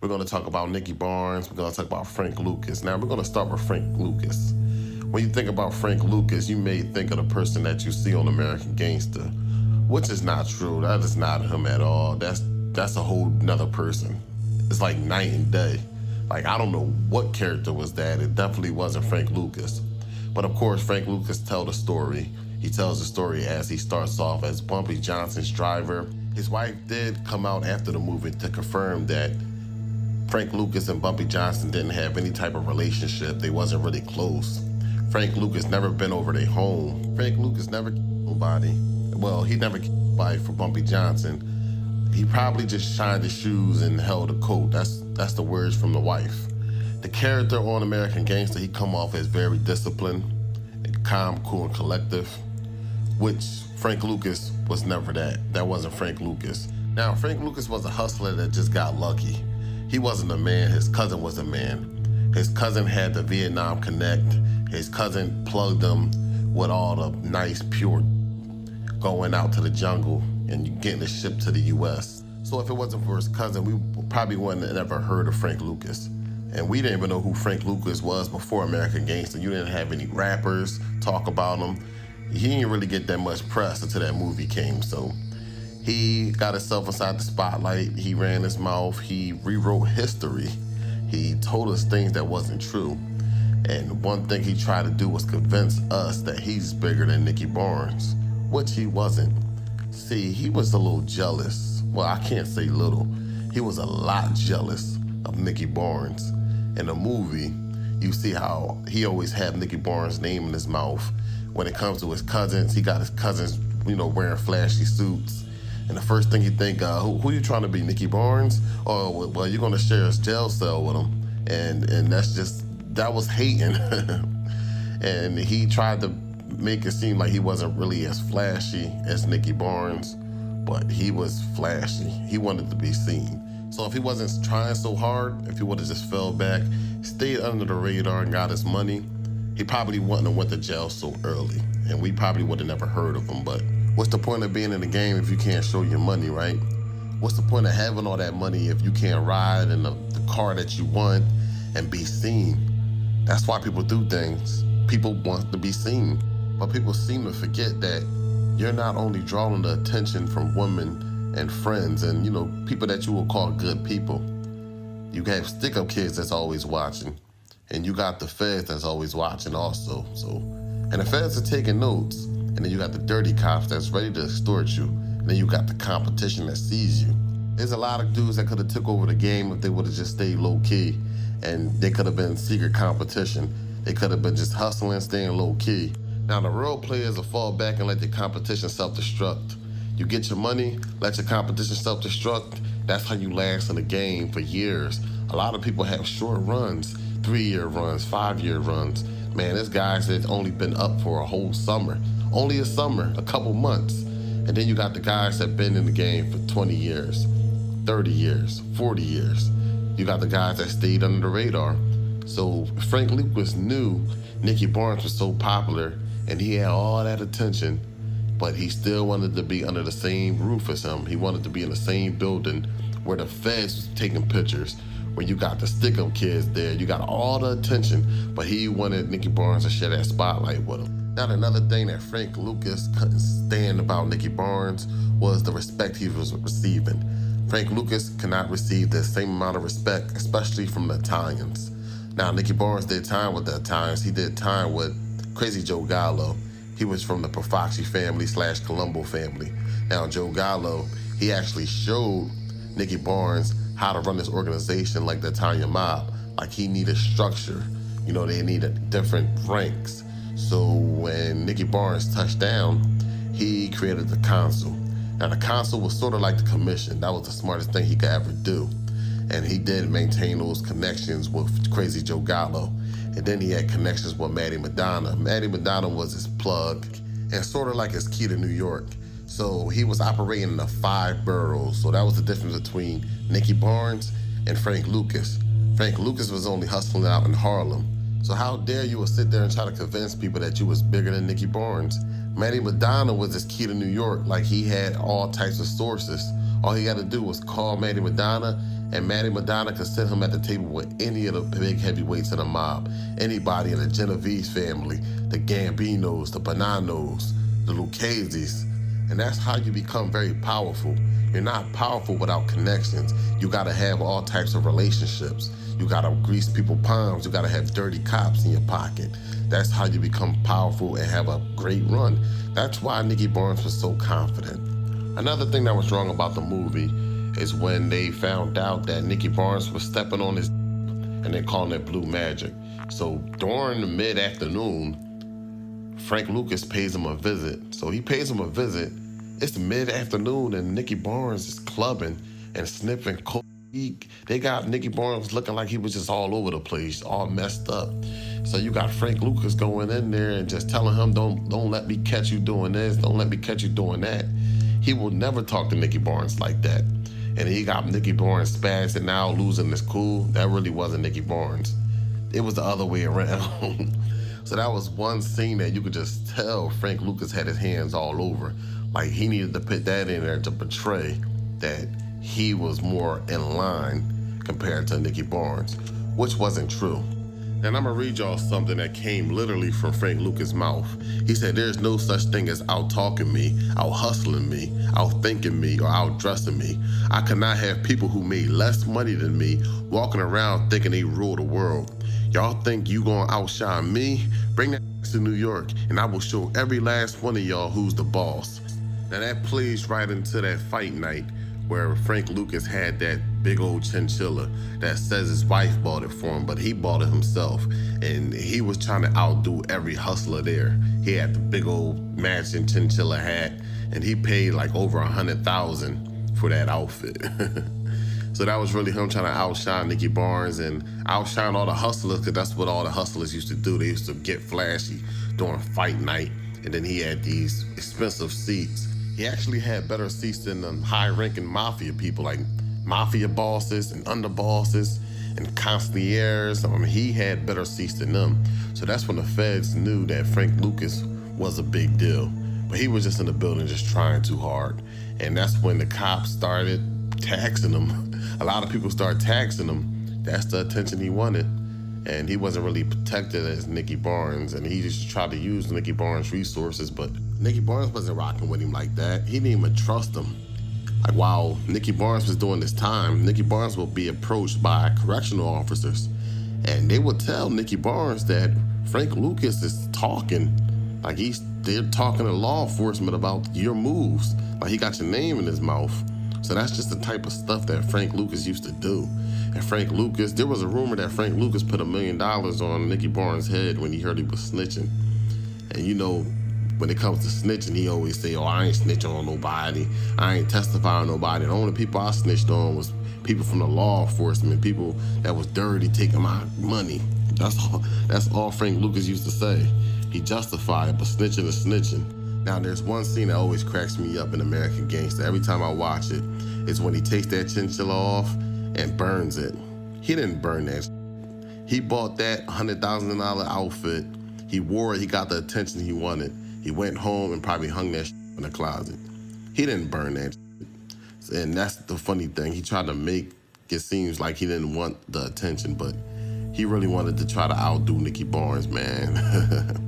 We're going to talk about Nicky Barnes. We're going to talk about Frank Lucas. Now, we're going to start with Frank Lucas. When you think about Frank Lucas, you may think of the person that you see on American Gangster, which is not true. That is not him at all. That's a whole nother person. It's like night and day. Like, I don't know what character was that. It definitely wasn't Frank Lucas. But of course, Frank Lucas tells the story. He tells the story as he starts off as Bumpy Johnson's driver. His wife did come out after the movie to confirm that Frank Lucas and Bumpy Johnson didn't have any type of relationship. They wasn't really close. Frank Lucas never been over their home. Frank Lucas never killed nobody. Well, he never killed nobody for Bumpy Johnson. He probably just shined his shoes and held a coat. That's the words from the wife. The character on American Gangster, he come off as very disciplined and calm, cool, and collective, which Frank Lucas was never that. That wasn't Frank Lucas. Now, Frank Lucas was a hustler that just got lucky. He wasn't a man, his cousin was a man. His cousin had the Vietnam Connect. His cousin plugged him with all the nice, pure going out to the jungle and getting the ship to the U.S. So if it wasn't for his cousin, we probably wouldn't have ever heard of Frank Lucas. And we didn't even know who Frank Lucas was before American Gangster. You didn't have any rappers talk about him. He didn't really get that much press until that movie came. So he got himself inside the spotlight. He ran his mouth. He rewrote history. He told us things that wasn't true. And one thing he tried to do was convince us that he's bigger than Nicky Barnes, which he wasn't. See, he was a little jealous. Well, I can't say little. He was a lot jealous of Nicky Barnes. In the movie, you see how he always had Nicky Barnes' name in his mouth. When it comes to his cousins, he got his cousins, wearing flashy suits. And the first thing you think, who you trying to be, Nicky Barnes? Or, well, you're going to share his jail cell with him. And that was hating. And he tried to make it seem like he wasn't really as flashy as Nicky Barnes, but he was flashy. He wanted to be seen. So if he wasn't trying so hard, if he would have just fell back, stayed under the radar and got his money, he probably wouldn't have went to jail so early. And we probably would have never heard of him. But what's the point of being in the game if you can't show your money, right? What's the point of having all that money if you can't ride in the car that you want and be seen? That's why people do things. People want to be seen. But people seem to forget that you're not only drawing the attention from women and friends and, people that you will call good people. You have stick-up kids that's always watching. And you got the feds that's always watching also. And the feds are taking notes. And then you got the dirty cops that's ready to extort you. And then you got the competition that sees you. There's a lot of dudes that could have took over the game if they would have just stayed low-key. And they could have been secret competition. They could have been just hustling, staying low-key. Now, the real players will fall back and let the competition self-destruct. You get your money, let your competition self-destruct. That's how you last in the game for years. A lot of people have short runs, 3-year runs, 5-year runs. Man, there's guys that's only been up for a whole summer. Only a summer, a couple months. And then you got the guys that been in the game for 20 years, 30 years, 40 years. You got the guys that stayed under the radar. So Frank Lucas knew Nicky Barnes was so popular and he had all that attention, but he still wanted to be under the same roof as him. He wanted to be in the same building where the feds was taking pictures, where you got the stick-up kids there. You got all the attention, but he wanted Nicky Barnes to share that spotlight with him. Now, another thing that Frank Lucas couldn't stand about Nicky Barnes was the respect he was receiving. Frank Lucas could not receive the same amount of respect, especially from the Italians. Now, Nicky Barnes did time with the Italians. He did time with Crazy Joe Gallo. He was from the Profaxi family / Colombo family. Now, Joe Gallo, he actually showed Nicky Barnes how to run this organization like the Italian mob. Like, he needed structure. They needed different ranks. So when Nicky Barnes touched down, he created the consul. Now, the consul was sort of like the commission. That was the smartest thing he could ever do. And he did maintain those connections with Crazy Joe Gallo. And then he had connections with Matty Madonna. Matty Madonna was his plug and sort of like his key to New York. So he was operating in the 5 boroughs. So that was the difference between Nicky Barnes and Frank Lucas. Frank Lucas was only hustling out in Harlem. So how dare you sit there and try to convince people that you was bigger than Nicky Barnes? Matty Madonna was his key to New York. Like, he had all types of sources. All he had to do was call Matty Madonna, and Matty Madonna could sit him at the table with any of the big heavyweights in the mob. Anybody in the Genovese family, the Gambinos, the Bonanos, the Lucchese's. And that's how you become very powerful. You're not powerful without connections. You gotta have all types of relationships. You gotta grease people's palms. You gotta have dirty cops in your pocket. That's how you become powerful and have a great run. That's why Nicky Barnes was so confident. Another thing that was wrong about the movie is when they found out that Nicky Barnes was stepping on his and then calling it blue magic. So during the mid-afternoon, Frank Lucas pays him a visit. So he pays him a visit. It's mid-afternoon and Nicky Barnes is clubbing and sniffing coke. They got Nicky Barnes looking like he was just all over the place, all messed up. So you got Frank Lucas going in there and just telling him, don't let me catch you doing this, don't let me catch you doing that. He will never talk to Nicky Barnes like that. And he got Nicky Barnes spazzing out, losing his cool. That really wasn't Nicky Barnes. It was the other way around. So that was one scene that you could just tell Frank Lucas had his hands all over. Like he needed to put that in there to portray that he was more in line compared to Nicky Barnes, which wasn't true. And I'm gonna read y'all something that came literally from Frank Lucas' mouth. He said, "There's no such thing as out-talking me, out-hustling me, out-thinking me, or out-dressing me. I could not have people who made less money than me walking around thinking they rule the world. Y'all think you gonna outshine me? Bring that to New York, and I will show every last one of y'all who's the boss." Now that plays right into that fight night where Frank Lucas had that big old chinchilla that says his wife bought it for him, but he bought it himself. And he was trying to outdo every hustler there. He had the big old matching chinchilla hat, and he paid like over $100,000 for that outfit. So that was really him trying to outshine Nicky Barnes and outshine all the hustlers, because that's what all the hustlers used to do. They used to get flashy during fight night, and then he had these expensive seats. He actually had better seats than the high-ranking mafia people, like mafia bosses and underbosses and concierges. I mean, he had better seats than them. So that's when the feds knew that Frank Lucas was a big deal. But he was just in the building just trying too hard. And that's when the cops started taxing him. A lot of people started taxing him. That's the attention he wanted. And he wasn't really protected as Nicky Barnes, and he just tried to use Nicky Barnes' resources, but Nicky Barnes wasn't rocking with him like that. He didn't even trust him. Like while Nicky Barnes was doing this time, Nicky Barnes would be approached by correctional officers, and they would tell Nicky Barnes that Frank Lucas is talking, like they're talking to law enforcement about your moves, like he got your name in his mouth. So that's just the type of stuff that Frank Lucas used to do. And Frank Lucas, there was a rumor that Frank Lucas put $1 million on Nicky Barnes' head when he heard he was snitching. And you know, when it comes to snitching, he always say, "Oh, I ain't snitching on nobody. I ain't testifying on nobody. The only people I snitched on was people from the law enforcement, people that was dirty taking my money." That's all Frank Lucas used to say. He justified it, but snitching is snitching. Now, there's one scene that always cracks me up in American Gangster. Every time I watch it, is when he takes that chinchilla off and burns it. He didn't burn that. He bought that $100,000 outfit. He wore it. He got the attention he wanted. He went home and probably hung that in the closet. He didn't burn that. And that's the funny thing. He tried to make it seem like he didn't want the attention, but he really wanted to try to outdo Nicky Barnes, man.